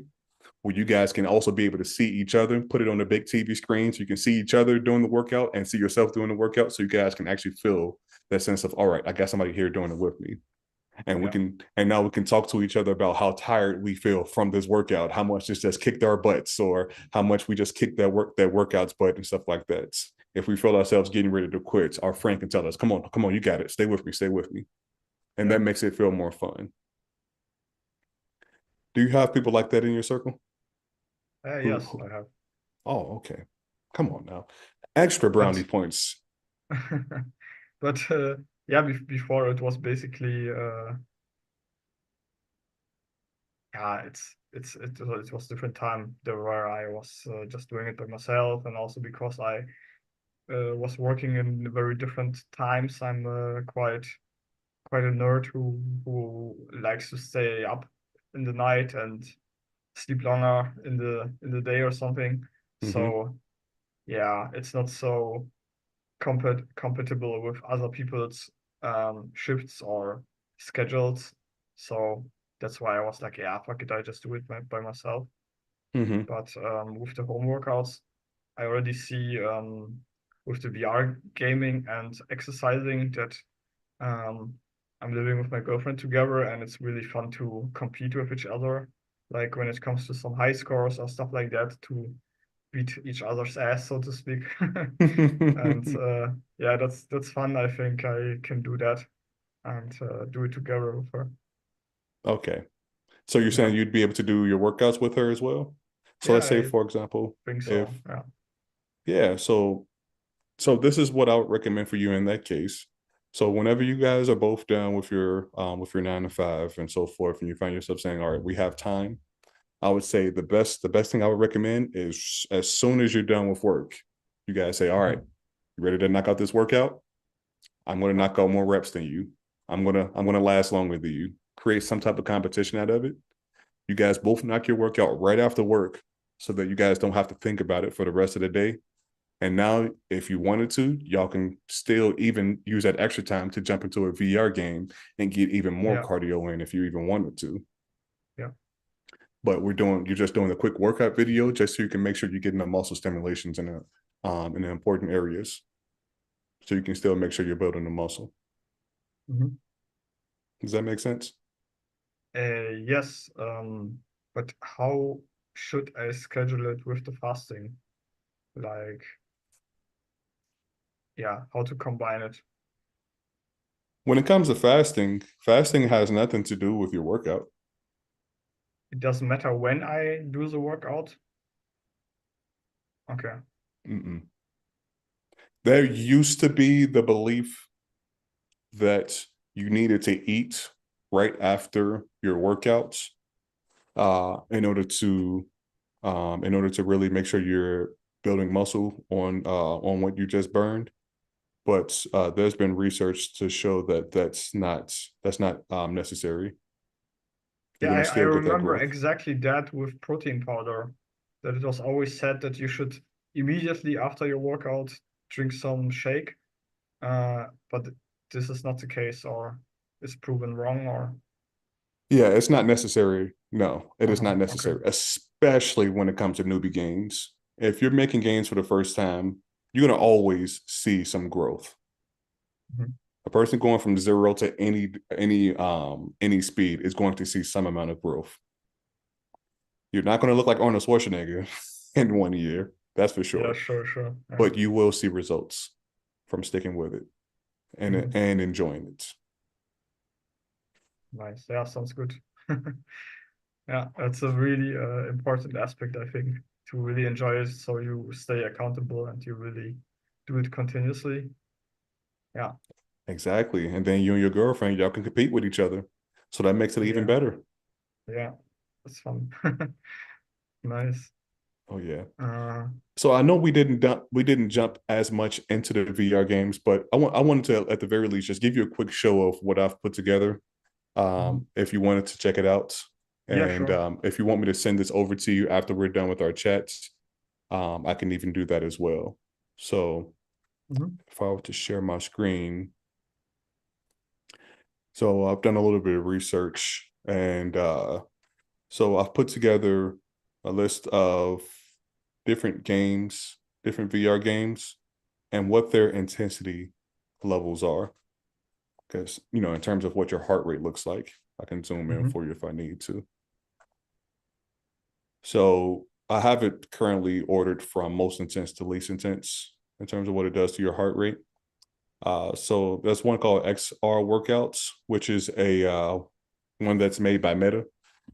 where you guys can also be able to see each other, put it on the big TV screen so you can see each other doing the workout and see yourself doing the workout so you guys can actually feel that sense of, all right, I got somebody here doing it with me. Yeah. And now we can talk to each other about how tired we feel from this workout, how much this just kicked our butts, or how much we just kicked that workout's butt and stuff like that. If we feel ourselves getting ready to quit, our friend can tell us, come on, you got it. Stay with me. And Yeah. that makes it feel more fun. Do you have people like that in your circle? Yes, Who I have. oh, okay. Come on now. Extra brownie But points. but yeah, before it was basically yeah, it was different time there where I was just doing it by myself, and also because I was working in very different times. I'm quite a nerd who likes to stay up in the night and sleep longer in the day or something. Mm-hmm. So yeah, it's not so compatible with other people's shifts or schedules. So that's why I was like, yeah, fuck it, I just do it by myself. Mm-hmm. But with the home workouts, I already see with the VR gaming and exercising that um, I'm living with my girlfriend together, and it's really fun to compete with each other. Like when it comes to some high scores or stuff like that, to beat each other's ass, so to speak. And yeah, that's fun. I think I can do that and do it together with her. Okay. So you're Yeah, saying you'd be able to do your workouts with her as well? So yeah, let's say, I for example, think if so. Yeah. yeah, so this is what I would recommend for you in that case. So whenever you guys are both done with your 9 to 5 and so forth, and you find yourself saying, "All right, we have time," I would say the best thing I would recommend is as soon as you're done with work, you guys say, "All right, Mhm. you ready to knock out this workout? I'm going to knock out more reps than you. I'm gonna last longer than you." Create some type of competition out of it. You guys both knock your workout right after work, so that you guys don't have to think about it for the rest of the day. And now, if you wanted to, y'all can still even use that extra time to jump into a VR game and get even more Yeah, cardio in if you even wanted to. yeah. But you're just doing a quick workout video just so you can make sure you're getting the muscle stimulations in the important areas, so you can still make sure you're building the muscle. Mhm. Does that make sense? Yes, but how should I schedule it with the fasting? Like, yeah, how to combine it? When it comes to fasting, fasting has nothing to do with your workout. It doesn't matter when I do the workout. Okay. Mm-mm. There used to be the belief that you needed to eat right after your workouts in order to really make sure you're building muscle on what you just burned. But there's been research to show that that's not necessary. You're Yeah, going to I still get that remember growth. exactly that with protein powder, that it was always said that you should immediately after your workout drink some shake. But this is not the case, or is proven wrong, or Yeah, it's not necessary. No, it is not okay. necessary, especially when it comes to newbie gains. If you're making gains for the first time, you're going to always see some growth. Mhm. A person going from zero to any speed is going to see some amount of growth. You're not going to look like Arnold Schwarzenegger in 1 year, that's for Yeah, sure. sure, sure. Yeah. But you will see results from sticking with it Mhm. and enjoying it. Nice. Yeah, sounds good. Yeah, that's a really important aspect, I think, to really enjoy it so you stay accountable and you really do it continuously. Yeah, Exactly. And then you and your girlfriend, y'all can compete with each other. So that makes it even yeah, better. yeah. That's fun. Nice. Oh yeah. Uh, So I know we didn't jump as much into the VR games, but I wanted to at the very least just give you a quick show of what I've put together. mhm. If you wanted to check it out, Yeah, and sure. if you want me to send this over to you after we're done with our chats, I can even do that as well. So Mhm. if I were to share my screen, so I've done a little bit of research, and so I've put together a list of different games, different VR games, and what their intensity levels are. Because, in terms of what your heart rate looks like, I can zoom in Mhm. for you if I need to. So I have it currently ordered from most intense to least intense in terms of what it does to your heart rate. So there's one called XR workouts, which is a one that's made by Meta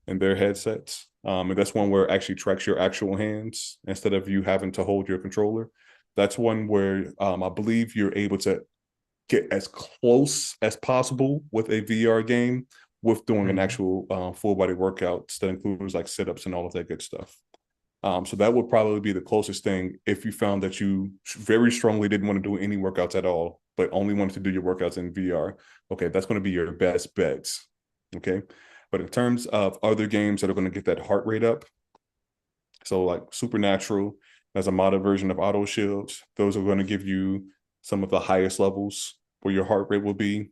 and their headsets. And that's one where it actually tracks your actual hands instead of you having to hold your controller. That's one where I believe you're able to get as close as possible with a VR game with doing an Mhm. actual full body workout that includes like sit ups and all of that good stuff. So that would probably be the closest thing if you found that you very strongly didn't want to do any workouts at all, but only wanted to do your workouts in VR. Okay, that's going to be your best bets. Okay. But in terms of other games that are going to get that heart rate up, so like Supernatural as a modded version of Auto Shields, those are going to give you some of the highest levels where your heart rate will be.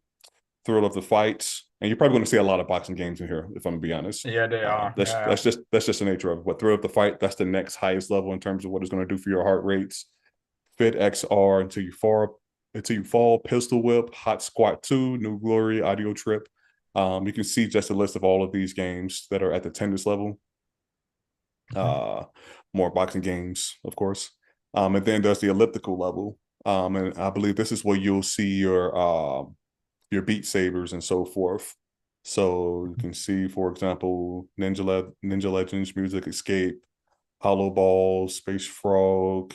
Thrill of the fights, and you're probably going to see a lot of boxing games in here, if I'm gonna be honest. Yeah, they are. That's Yeah, that's just that's just the nature of it. But Thrill of the fight, that's the next highest level in terms of what it's going to do for your heart rates. Fit XR until you fall. until you fall, pistol whip, hot squat 2, new glory, audio trip. You can see just a list of all of these games that are at the tennis level. Mhm. uh, More boxing games, of course. And then there's the elliptical level. And I believe this is where you'll see your beat sabers and so forth. So you can see, for example, Ninja Legends, Music Escape, Hollow Ball, Space Frog,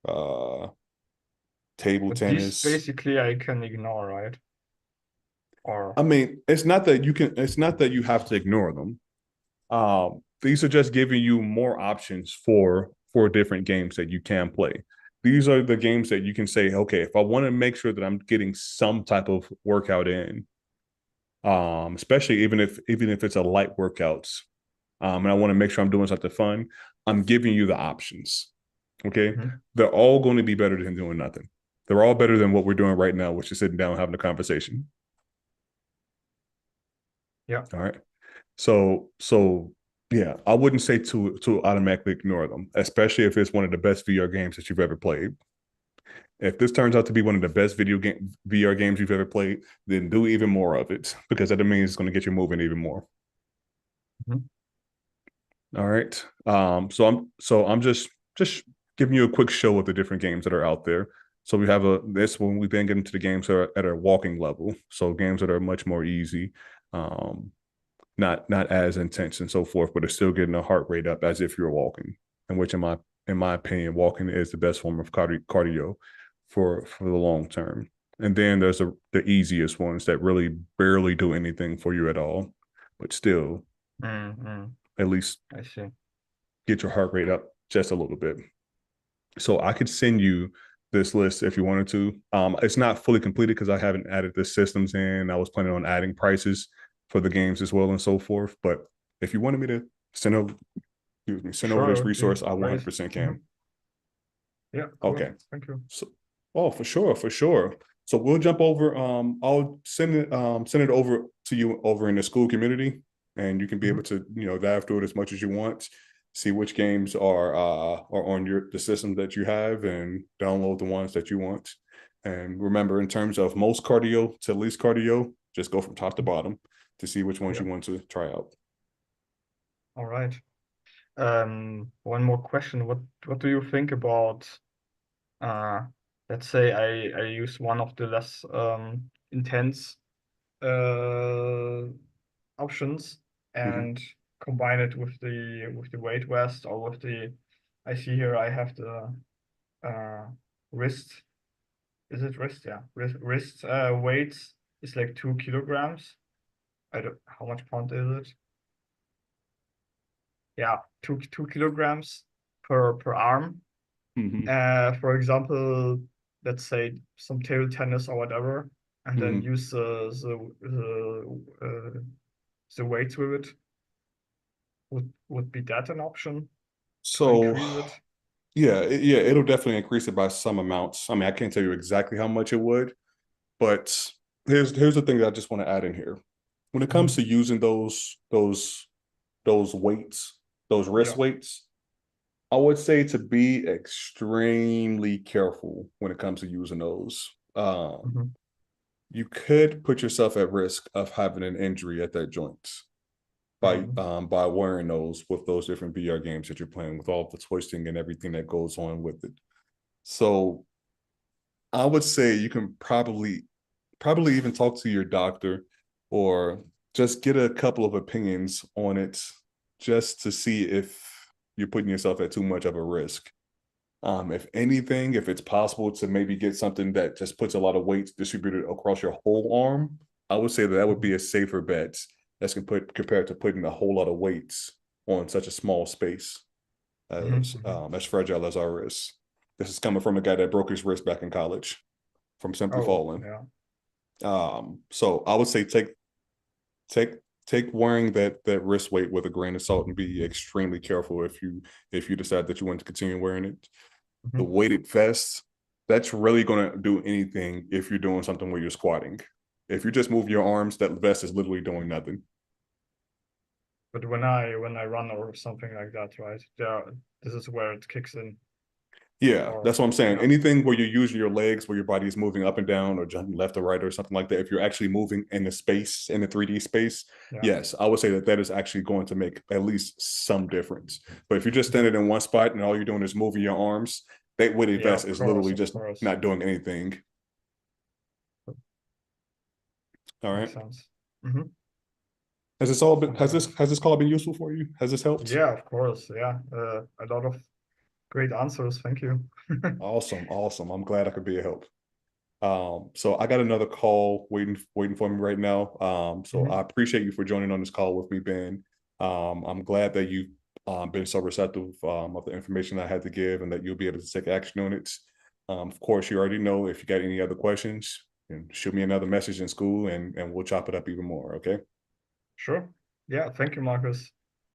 uh, table But these tennis. basically I can ignore, right? Or I mean, it's not that you have to ignore them. These are just giving you more options for different games that you can play. These are the games that you can say, okay, if I want to make sure that I'm getting some type of workout in, especially even if it's a light workouts, and I want to make sure I'm doing something fun, I'm giving you the options. Okay, Mhm. they're all going to be better than doing nothing. They're all better than what we're doing right now, which is sitting down having a conversation. Yeah. All right. So yeah, I wouldn't say to automatically ignore them, especially if it's one of the best VR games that you've ever played. If this turns out to be one of the best video game VR games you've ever played, then do even more of it because that means it's going to get you moving even more. Mhm. All right. So I'm just giving you a quick show of the different games that are out there. So we have a this when we then get into the games that are at a walking level. So games that are much more easy. Um, not as intense and so forth, but it's still getting the heart rate up as if you're walking. And which, in my opinion, walking is the best form of cardio for the long term. And then there's the easiest ones that really barely do anything for you at all, but still Mm-hmm. at least I see. get your heart rate up just a little bit. So I could send you this list if you wanted to. It's not fully completed because I haven't added the systems in. I was planning on adding prices for the games as well and so forth. But if you wanted me to send over, excuse me, send over Sure, this it would be resource, I great. 100% Mhm. can. Yeah, cool. Okay. Thank you. So, oh, for sure, for sure. So we'll jump over. I'll send it over to you over in the school community, and you can be able Mhm. to dive through it as much as you want. See which games are on the system that you have, and download the ones that you want. And remember, in terms of most cardio to least cardio, just go from top to bottom to see which ones Yeah. you want to try out. All right. One more question. What do you think about uh let's say I use one of the less intense uh options Mhm. and combine it with the weight vest or with the I see here I have the uh wrist. Is it wrist? Yeah. Wrist weight is like 2 kilograms. I don't how much pound is it? Yeah, two kilograms per arm. Mhm. For example, let's say some table tennis or whatever, and then Mhm. use the weights with it. Would be that an option to So increase it? yeah, yeah, it'll definitely increase it by some amounts. I mean, I can't tell you exactly how much it would, but here's the thing that I just want to add in here. When it comes Mhm. to using those weights, those wrist Yeah. weights, I would say to be extremely careful when it comes to using those. Mhm. You could put yourself at risk of having an injury at that joint Mhm. by wearing those with those different VR games that you're playing with all the twisting and everything that goes on with it. So I would say you can probably even talk to your doctor or just get a couple of opinions on it just to see if you're putting yourself at too much of a risk. If anything, if it's possible to maybe get something that just puts a lot of weight distributed across your whole arm, I would say that that would be Mhm. a safer bet as compared to putting a whole lot of weights on such a small space Mhm. as fragile as our wrist. This is coming from a guy that broke his wrist back in college from simply Oh, falling. yeah. So I would say take take wearing that wrist weight with a grain of salt and be extremely careful if you decide that you want to continue wearing it. The Mhm. weighted vest, that's really gonna do anything if you're doing something where you're squatting. If you just move your arms, that vest is literally doing nothing. But when I run or something like that, right? There, this is where it kicks in. Yeah, or that's what I'm saying. yeah, Anything where you're using your legs, where your body is moving up and down or jumping left or right or something like that, if you're actually moving in the space, in the 3D space, yeah. yes, I would say that that is actually going to make at least some difference. But if you're just Mhm. standing in one spot and all you're doing is moving your arms, that weighted Yeah, vest of is course, literally of just course. not doing anything. All right. Makes sense. Hmm. Has this call been useful for you? Has this helped? Yeah, of course. Yeah, a lot of great answers. Thank you. Awesome, awesome. I'm glad I could be a help. So I got another call waiting for me right now. So I Hmm. appreciate you for joining on this call with me, Ben. I'm glad that you've been so receptive of the information I had to give and that you'll be able to take action on it. Of course, you already know if you got any other questions, shoot me another message in school and we'll chop it up even more. Okay. Sure. Yeah, thank you, Marcus.